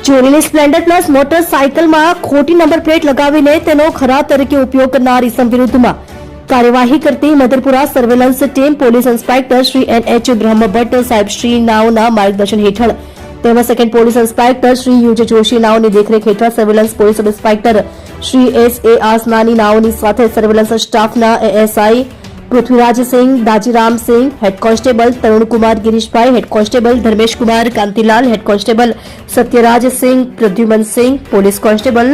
ચોરીની Splendor plus મોટરસાયકલમાં ખોટી number plate લગાવીને તેનો ખરાબ તરીકે ઉપયોગ કરનાર ઇસમ વિરુદ્ધમાં કાર્યવાહી કરતી Madharpura surveillance team police inspector Shri NH Brahmbhatt સાહેબ શ્રી નાઓના માર્ગદર્શન હેઠળ તેમજ સેકન્ડ પોલીસ ઇન્સ્પેક્ટર શ્રી યુજ જોશી નાઓની દેખરેખ હેઠળ surveillance police inspector Shri SA Asnani નાઓની સાથે સર્વેલન્સ સ્ટાફના ASI Prithvirajsinh Dajiramsinh, head constable Tarunkumar Girishbhai, head constable Dharmeshkumar Kantilal, head constable Satyarajsinh Pradyumansinh, police constable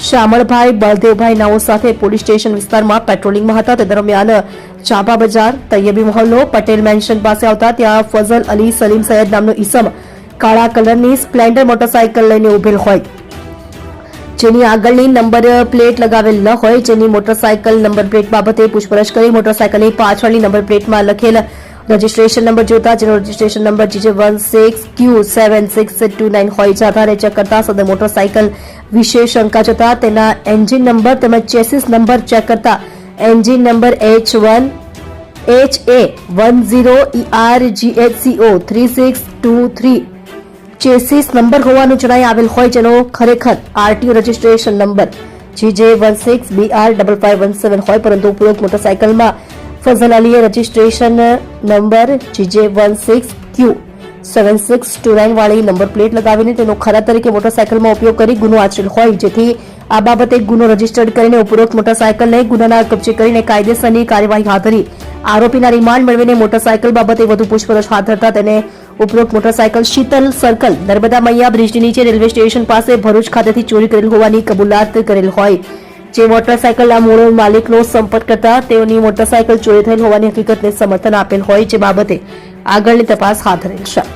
Shamalbhai Baldevbhai નાઓ સાથે પોલીસ સ્ટેશન વિસ્તારમાં પેટ્રોલિંગમાં હતા. તે દરમિયાન ચાંપા બજાર તૈયબી મહોલ્લો પટેલ મેન્શન પાસે આવતા ત્યાં ફઝલ અલી સલીમ સૈયદ નામનો ઈસમ કાળા કલરની સ્પ્લેન્ડર મોટરસાયકલ લઈને ઉભેલ હોય, જેની આગળની નંબર પ્લેટ લગાવેલ ન હોય, જેની મોટરસાયકલ નંબર પ્લેટ બાબતે પૂછપરછ કરી મોટરસાયકલની પાછળની નંબર પ્લેટમાં લખેલ રજીસ્ટ્રેશન નંબર જોતા જેનો રજીસ્ટ્રેશન નંબર GJ16Q7629 હોય છે. આધારે ચેક કરતા સદર મોટરસાયકલ વિશે શંકા જતા તેના એન્જિન નંબર તેમજ ચેસિસ નંબર ચેક કરતા engine number HA10ERGHCO 3623 chassis number હોવાનું જણાઈ આવેલ હોય, જેનો ખરેખર RTO રજીસ્ટ્રેશન નંબર GJ16BR5517 હોય, પરંતુ ઉપરોક્ત મોટરસાયકલમાં ફઝલ અલીએ રજીસ્ટ્રેશન નંબર GJ16Q7629 વાળી નંબર પ્લેટ લગાવીને તેનો ખરા તરીકે મોટરસાયકલમાં ઉપયોગ કરી ગુનો આચરેલ હોય, જેથી આ બાબતે ગુનો રજીસ્ટર્ડ કરીને ઉપરોક્ત મોટરસાયકલને ગુનાના કબજે કરીને કાયદેસરની કાર્યવાહી હાથ ધરી આરોપીના રિમાન્ડ મેળવીને મોટરસાયકલ બાબતે વધુ પૂછપરછ હાથ ધરતા તેને ઉપરોક્ત મોટરસાયકલ શીતલ સર્કલ નર્મદા મૈયા બ્રિજની નીચે રેલવે સ્ટેશન પાસે ભરૂચ ખાતેથી ચોરી કરેલ હોવાની કબૂલાત કરેલ હોય, જે મોટરસાયકલના મૂળ માલિકનો સંપર્ક કરતા તેઓની મોટરસાયકલ ચોરી થયેલ હોવાની હકીકતને સમર્થન આપેલ હોય, જે બાબતે આગળની તપાસ હાથ ધરેલ છે.